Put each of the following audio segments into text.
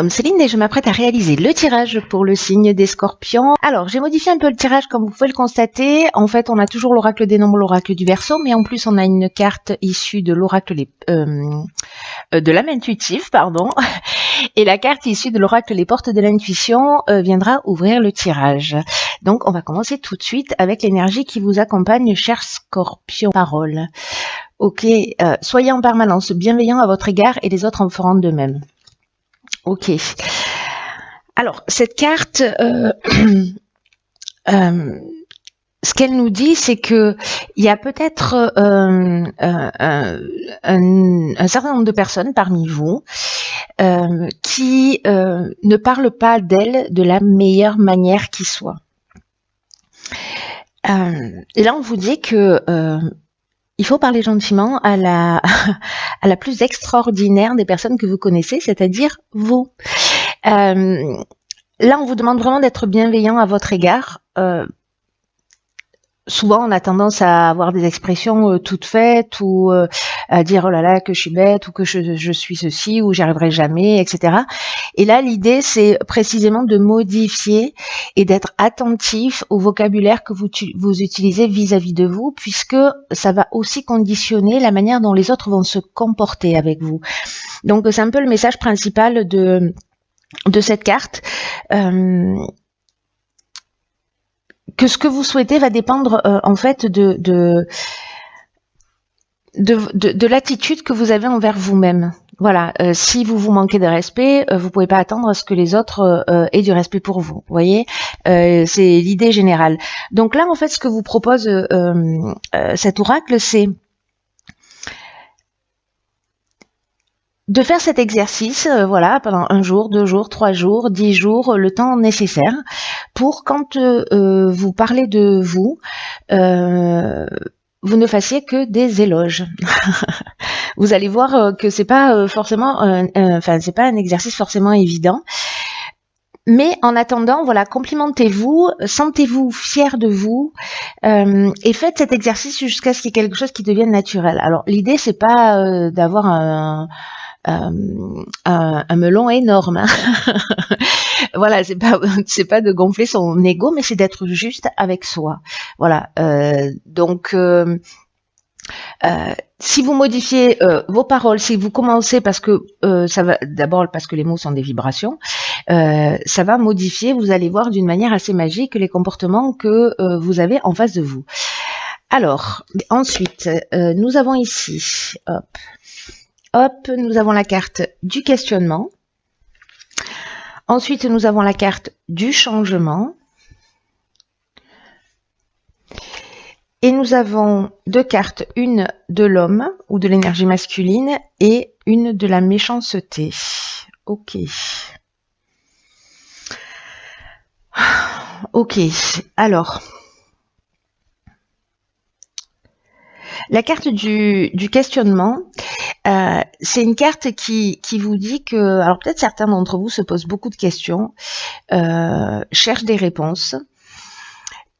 Céline et je m'apprête à réaliser le tirage pour le signe des Scorpions. Alors, j'ai modifié un peu le tirage comme vous pouvez le constater. En fait, on a toujours l'oracle des nombres, l'oracle du Verseau, mais en plus, on a une carte issue de l'oracle de l'âme intuitive, pardon. Et la carte issue de l'oracle les portes de l'intuition viendra ouvrir le tirage. Donc, on va commencer tout de suite avec l'énergie qui vous accompagne, chers Scorpions. Parole. Ok, soyez en permanence bienveillants à votre égard et les autres en feront de même. Ok. Alors, cette carte, ce qu'elle nous dit, c'est que il y a peut-être un certain nombre de personnes parmi vous qui ne parlent pas d'elles de la meilleure manière qui soit. Et là, on vous dit que il faut parler gentiment à la plus extraordinaire des personnes que vous connaissez, c'est-à-dire vous. Là, on vous demande vraiment d'être bienveillant à votre égard. Souvent, on a tendance à avoir des expressions toutes faites ou à dire « oh là là, que je suis bête » ou que je suis ceci ou « j'y arriverai jamais », etc. Et là, l'idée, c'est précisément de modifier et d'être attentif au vocabulaire que vous utilisez vis-à-vis de vous, puisque ça va aussi conditionner la manière dont les autres vont se comporter avec vous. Donc, c'est un peu le message principal de cette carte. Que ce que vous souhaitez va dépendre en fait de l'attitude que vous avez envers vous-même. Voilà, si vous manquez de respect, vous pouvez pas attendre à ce que les autres aient du respect pour vous. Vous voyez, c'est l'idée générale. Donc là, en fait, ce que vous propose cet oracle, c'est de faire cet exercice, voilà, pendant 1 jour, 2 jours, 3 jours, 10 jours, le temps nécessaire pour quand vous parlez de vous, vous ne fassiez que des éloges. Vous allez voir que c'est pas forcément, c'est pas un exercice forcément évident. Mais en attendant, voilà, complimentez-vous, sentez-vous fier de vous et faites cet exercice jusqu'à ce qu'il y ait quelque chose qui devienne naturel. Alors l'idée c'est pas d'avoir un melon énorme. Hein. Voilà, c'est pas de gonfler son ego, mais c'est d'être juste avec soi. Voilà. Donc si vous modifiez vos paroles, si vous commencez parce que ça va d'abord parce que les mots sont des vibrations, ça va modifier. Vous allez voir d'une manière assez magique les comportements que vous avez en face de vous. Alors ensuite, nous avons ici, hop, nous avons la carte du questionnement. Ensuite, nous avons la carte du changement. Et nous avons 2 cartes, une de l'homme ou de l'énergie masculine et une de la méchanceté. Ok. Ok, alors. La carte du questionnement, c'est une carte qui vous dit que, alors peut-être certains d'entre vous se posent beaucoup de questions, cherchent des réponses.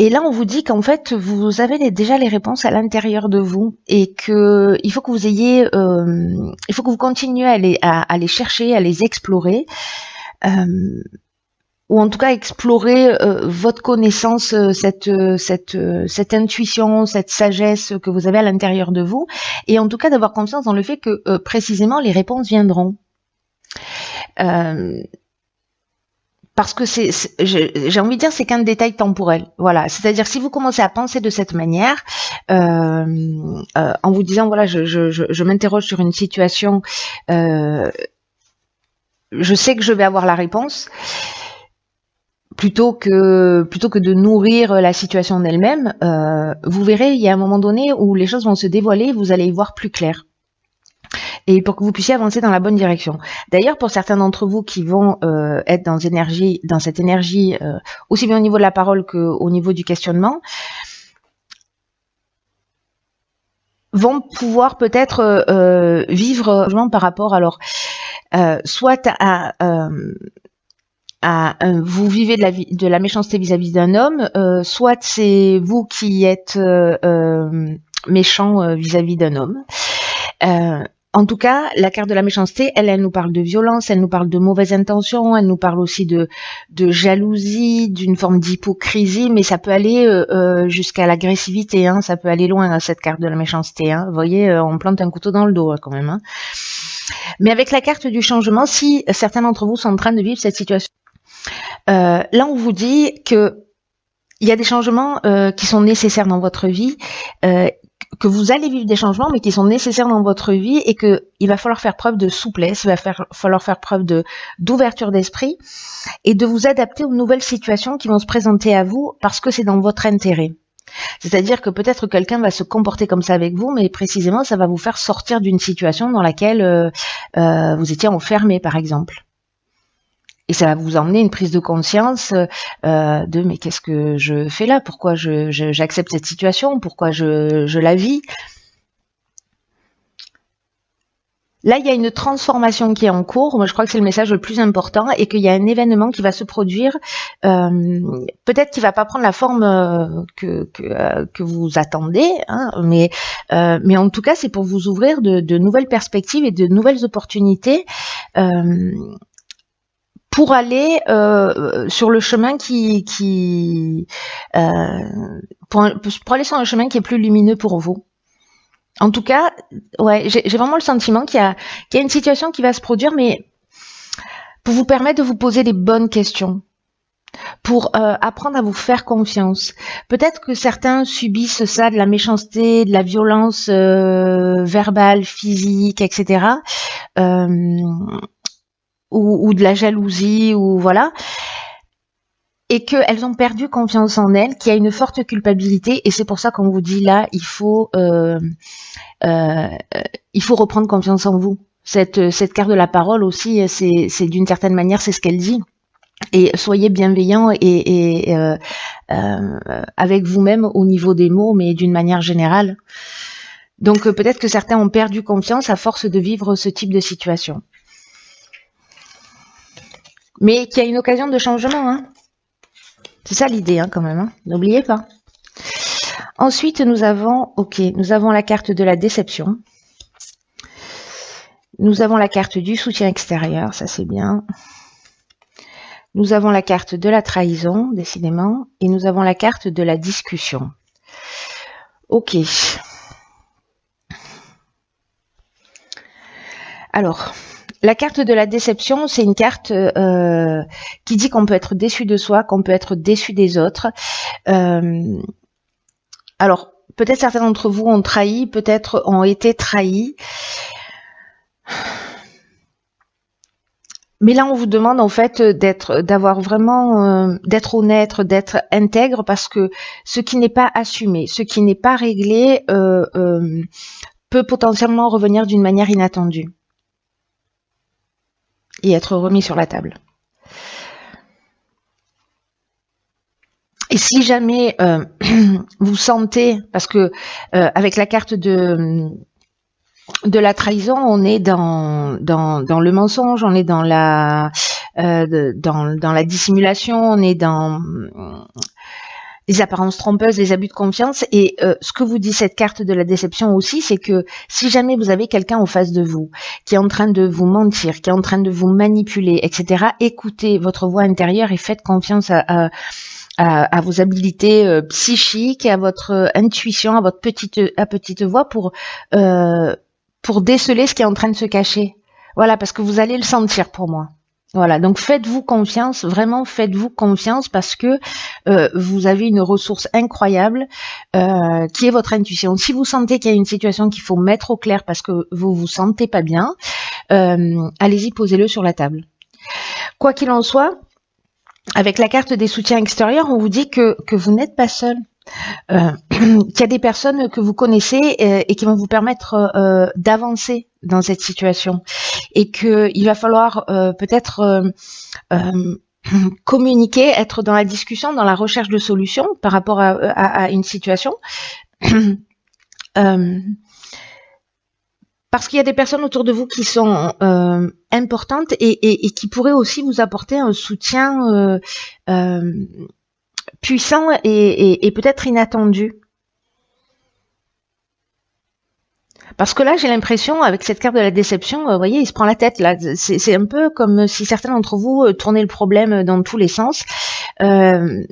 Et là, on vous dit qu'en fait, vous avez déjà les réponses à l'intérieur de vous et que il faut que vous ayez, il faut que vous continuez à les chercher, à les explorer, ou en tout cas explorer votre connaissance, cette intuition, cette sagesse que vous avez à l'intérieur de vous, et en tout cas d'avoir confiance dans le fait que précisément les réponses viendront. Parce que j'ai envie de dire, c'est qu'un détail temporel. Voilà, c'est-à-dire si vous commencez à penser de cette manière, en vous disant voilà, je m'interroge sur une situation, je sais que je vais avoir la réponse, plutôt que de nourrir la situation en elle-même, vous verrez, il y a un moment donné où les choses vont se dévoiler, vous allez y voir plus clair. Et pour que vous puissiez avancer dans la bonne direction. D'ailleurs, pour certains d'entre vous qui vont être dans cette énergie, aussi bien au niveau de la parole qu'au niveau du questionnement, vont pouvoir peut-être vivre par rapport, alors, soit vous vivez de la méchanceté vis-à-vis d'un homme, soit c'est vous qui êtes méchant vis-à-vis d'un homme. En tout cas, la carte de la méchanceté, elle nous parle de violence, elle nous parle de mauvaises intentions, elle nous parle aussi de jalousie, d'une forme d'hypocrisie, mais ça peut aller jusqu'à l'agressivité, hein, ça peut aller loin, hein, cette carte de la méchanceté. Hein. Vous voyez, on plante un couteau dans le dos, quand même. Hein. Mais avec la carte du changement, si certains d'entre vous sont en train de vivre cette situation, là on vous dit que il y a des changements qui sont nécessaires dans votre vie, que vous allez vivre des changements, mais qui sont nécessaires dans votre vie et que il va falloir faire preuve de souplesse, il va falloir faire preuve d'ouverture d'esprit et de vous adapter aux nouvelles situations qui vont se présenter à vous parce que c'est dans votre intérêt. C'est-à-dire que peut-être quelqu'un va se comporter comme ça avec vous, mais précisément ça va vous faire sortir d'une situation dans laquelle vous étiez enfermé, par exemple. Et ça va vous emmener une prise de conscience de mais qu'est-ce que je fais là? Pourquoi j'accepte cette situation? Pourquoi je la vis? Là, il y a une transformation qui est en cours. Moi, je crois que c'est le message le plus important et qu'il y a un événement qui va se produire. Peut-être qu'il va pas prendre la forme que vous attendez, hein, mais en tout cas, c'est pour vous ouvrir de nouvelles perspectives et de nouvelles opportunités. Pour aller sur le chemin pour aller sur un chemin qui est plus lumineux pour vous. En tout cas, ouais, j'ai vraiment le sentiment qu'il y a une situation qui va se produire, mais pour vous permettre de vous poser les bonnes questions, pour apprendre à vous faire confiance. Peut-être que certains subissent ça, de la méchanceté, de la violence verbale, physique, etc. Ou de la jalousie, ou voilà, et qu'elles ont perdu confiance en elles, qu'il y a une forte culpabilité, et c'est pour ça qu'on vous dit là, il faut reprendre confiance en vous. Cette carte de la parole aussi, c'est d'une certaine manière, c'est ce qu'elle dit. Et soyez bienveillants et avec vous-même au niveau des mots, mais d'une manière générale. Donc peut-être que certains ont perdu confiance à force de vivre ce type de situation. Mais qu'il y a une occasion de changement. Hein. C'est ça l'idée, hein, quand même. Hein. N'oubliez pas. Ensuite, nous avons la carte de la déception. Nous avons la carte du soutien extérieur, ça c'est bien. Nous avons la carte de la trahison, décidément. Et nous avons la carte de la discussion. Ok. Alors... La carte de la déception, c'est une carte qui dit qu'on peut être déçu de soi, qu'on peut être déçu des autres. Alors, peut-être certains d'entre vous ont trahi, peut-être ont été trahis. Mais là, on vous demande en fait d'avoir vraiment, d'être honnête, d'être intègre, parce que ce qui n'est pas assumé, ce qui n'est pas réglé, peut potentiellement revenir d'une manière inattendue. Et être remis sur la table. Et si jamais vous sentez, parce que avec la carte de la trahison, on est dans le mensonge, on est dans la dissimulation, on est dans les apparences trompeuses, les abus de confiance. Et ce que vous dit cette carte de la déception aussi, c'est que si jamais vous avez quelqu'un en face de vous qui est en train de vous mentir, qui est en train de vous manipuler, etc., écoutez votre voix intérieure et faites confiance à vos habiletés psychiques, à votre intuition, à votre petite voix pour déceler ce qui est en train de se cacher. Voilà, parce que vous allez le sentir pour moi. Voilà, donc faites-vous confiance, vraiment faites-vous confiance, parce que vous avez une ressource incroyable qui est votre intuition. Si vous sentez qu'il y a une situation qu'il faut mettre au clair parce que vous vous sentez pas bien, allez-y, posez-le sur la table. Quoi qu'il en soit, avec la carte des soutiens extérieurs, on vous dit que vous n'êtes pas seul. Qu'il y a des personnes que vous connaissez et qui vont vous permettre d'avancer dans cette situation, et qu'il va falloir peut-être communiquer, être dans la discussion, dans la recherche de solutions par rapport à une situation. Parce qu'il y a des personnes autour de vous qui sont importantes et qui pourraient aussi vous apporter un soutien puissant et peut-être inattendu. Parce que là, j'ai l'impression, avec cette carte de la déception, vous voyez, il se prend la tête là. C'est un peu comme si certains d'entre vous tournaient le problème dans tous les sens. Euh,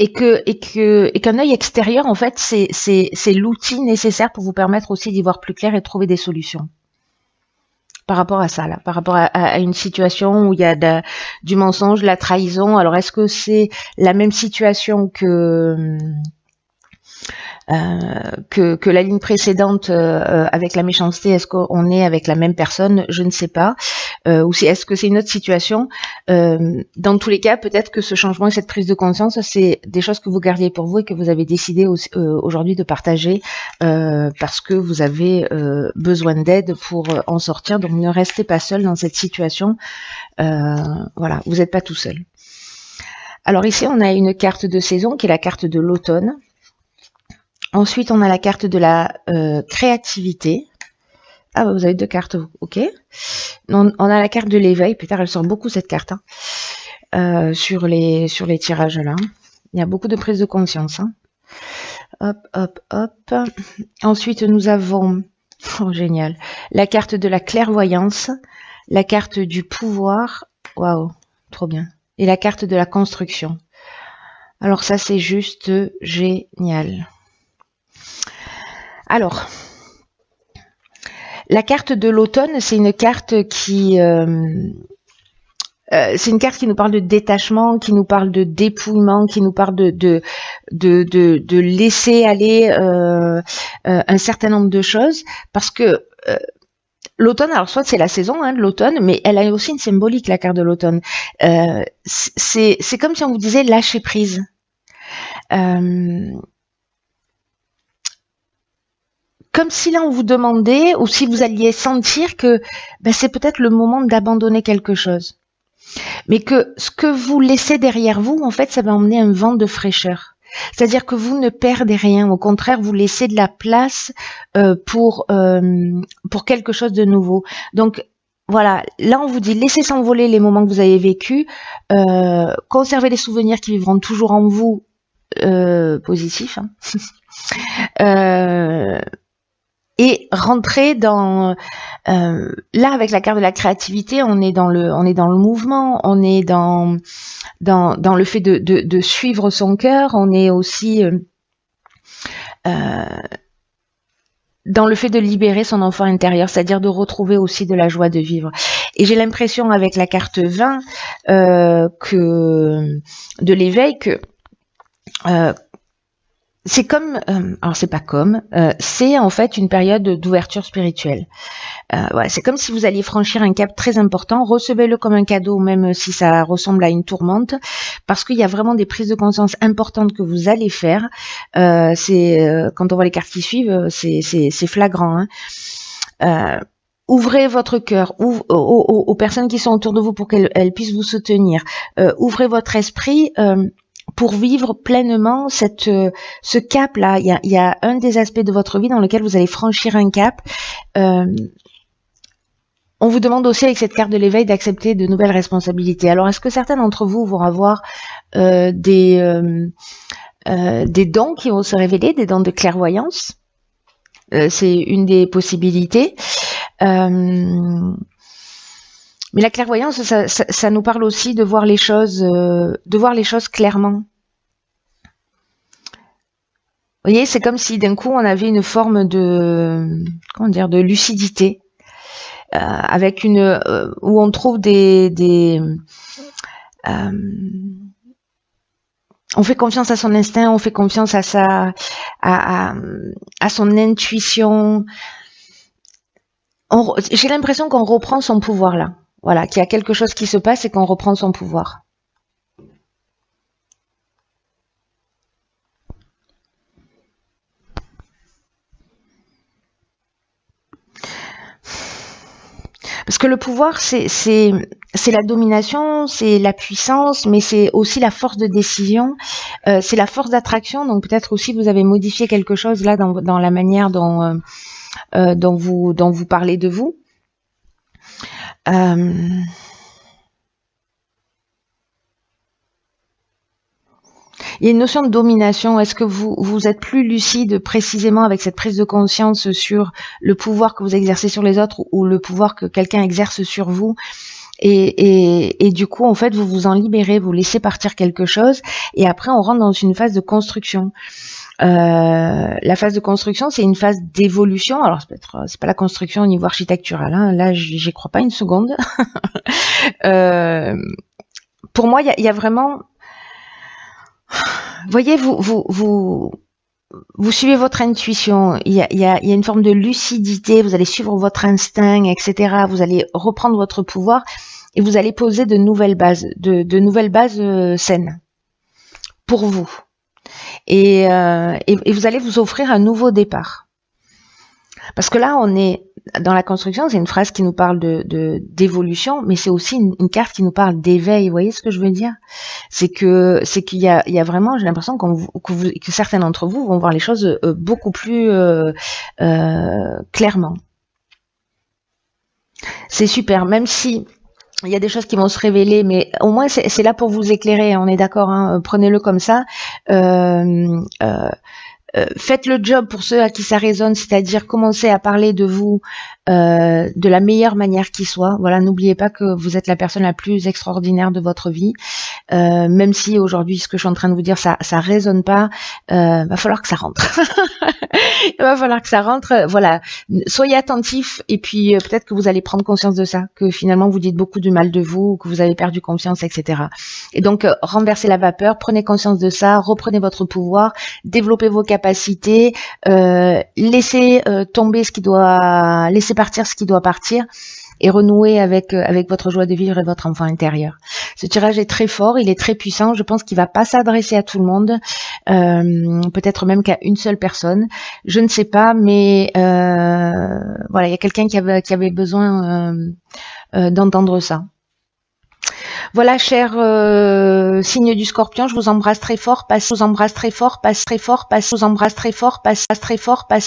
et qu'un œil extérieur, en fait, c'est l'outil nécessaire pour vous permettre aussi d'y voir plus clair et de trouver des solutions. Par rapport à ça, là, par rapport à une situation où il y a du mensonge, la trahison. Alors, est-ce que c'est la même situation que la ligne précédente avec la méchanceté? Est-ce qu'on est avec la même personne? Je ne sais pas. Ou est-ce que c'est une autre situation? Dans tous les cas, peut-être que ce changement et cette prise de conscience, c'est des choses que vous gardiez pour vous et que vous avez décidé aujourd'hui de partager parce que vous avez besoin d'aide pour en sortir. Donc ne restez pas seul dans cette situation. Voilà, vous n'êtes pas tout seul. Alors ici, on a une carte de saison qui est la carte de l'automne. Ensuite, on a la carte de la créativité. Ah, bah, vous avez deux cartes, ok. On a la carte de l'éveil. Putain, elle sort beaucoup cette carte sur les tirages là. Il y a beaucoup de prise de conscience. Hein. Hop, hop, hop. Ensuite, nous avons, oh génial, la carte de la clairvoyance, la carte du pouvoir. Waouh, trop bien. Et la carte de la construction. Alors ça, c'est juste génial. Alors, la carte de l'automne, c'est une carte qui nous parle de détachement, qui nous parle de dépouillement, qui nous parle de laisser aller un certain nombre de choses, parce que l'automne, alors soit c'est la saison de l'automne, mais elle a aussi une symbolique, la carte de l'automne. C'est comme si on vous disait lâcher prise. Comme si là on vous demandait, ou si vous alliez sentir que c'est peut-être le moment d'abandonner quelque chose. Mais que ce que vous laissez derrière vous, en fait, ça va emmener un vent de fraîcheur. C'est-à-dire que vous ne perdez rien, au contraire, vous laissez de la place pour quelque chose de nouveau. Donc voilà, là on vous dit laissez s'envoler les moments que vous avez vécus, conservez les souvenirs qui vivront toujours en vous, positifs. Et rentrer dans là avec la carte de la créativité, on est dans le mouvement, on est dans le fait de suivre son cœur, on est aussi dans le fait de libérer son enfant intérieur, c'est-à-dire de retrouver aussi de la joie de vivre. Et j'ai l'impression avec la carte 20 que de l'éveil que c'est comme, alors c'est pas comme, c'est en fait une période d'ouverture spirituelle. Ouais, c'est comme si vous alliez franchir un cap très important, recevez-le comme un cadeau, même si ça ressemble à une tourmente, parce qu'il y a vraiment des prises de conscience importantes que vous allez faire. Quand on voit les cartes qui suivent, c'est flagrant. Ouvrez votre cœur aux personnes qui sont autour de vous pour qu'elles puissent vous soutenir. Ouvrez votre esprit. Pour vivre pleinement ce cap-là. Il y a un des aspects de votre vie dans lequel vous allez franchir un cap. On vous demande aussi avec cette carte de l'éveil d'accepter de nouvelles responsabilités. Alors, est-ce que certains d'entre vous vont avoir des dons qui vont se révéler, des dons de clairvoyance? C'est une des possibilités. Mais la clairvoyance, ça nous parle aussi de voir les choses clairement. Vous voyez, c'est comme si d'un coup on avait une forme de lucidité, avec où on trouve on fait confiance à son instinct, on fait confiance à son intuition. J'ai l'impression qu'on reprend son pouvoir là. Voilà, qu'il y a quelque chose qui se passe et qu'on reprend son pouvoir. Parce que le pouvoir, c'est la domination, c'est la puissance, mais c'est aussi la force de décision, c'est la force d'attraction. Donc peut-être aussi vous avez modifié quelque chose là dans la manière dont vous parlez de vous. Il y a une notion de domination. Est-ce que vous êtes plus lucide précisément avec cette prise de conscience sur le pouvoir que vous exercez sur les autres ou le pouvoir que quelqu'un exerce sur vous? Et du coup, en fait, vous vous en libérez, vous laissez partir quelque chose, et après, on rentre dans une phase de construction. La phase de construction, c'est une phase d'évolution. Alors, c'est pas la construction au niveau architectural, hein. Là, j'y crois pas une seconde. Pour moi, il y a vraiment, voyez, vous suivez votre intuition, il y a une forme de lucidité, vous allez suivre votre instinct, etc. Vous allez reprendre votre pouvoir et vous allez poser de nouvelles bases, de nouvelles bases saines pour vous. Et vous allez vous offrir un nouveau départ. Parce que là, on est dans la construction, c'est une phrase qui nous parle d'évolution, mais c'est aussi une carte qui nous parle d'éveil. Vous voyez ce que je veux dire? C'est qu'il y a vraiment, j'ai l'impression que certains d'entre vous vont voir les choses beaucoup plus clairement. C'est super, même si il y a des choses qui vont se révéler, mais au moins c'est là pour vous éclairer. On est d'accord, hein, prenez-le comme ça. Faites le job pour ceux à qui ça résonne, c'est-à-dire commencez à parler de vous de la meilleure manière qui soit. Voilà, n'oubliez pas que vous êtes la personne la plus extraordinaire de votre vie. Même si aujourd'hui ce que je suis en train de vous dire ça résonne pas, va falloir que ça rentre. Il va falloir que ça rentre. Voilà, soyez attentifs et puis peut-être que vous allez prendre conscience de ça, que finalement vous dites beaucoup du mal de vous, que vous avez perdu confiance, etc. Et donc renversez la vapeur, prenez conscience de ça, reprenez votre pouvoir, développez vos capacités, laissez tomber ce qui doit, laissez partir ce qui doit partir. Et renouer avec votre joie de vivre et votre enfant intérieur. Ce tirage est très fort, il est très puissant. Je pense qu'il va pas s'adresser à tout le monde, peut-être même qu'à une seule personne. Je ne sais pas, mais voilà, il y a quelqu'un qui avait besoin d'entendre ça. Voilà, cher signe du Scorpion, je vous embrasse très fort, passe, je vous embrasse très fort, passe très fort, passe, je vous embrasse très fort, passe très fort, passe.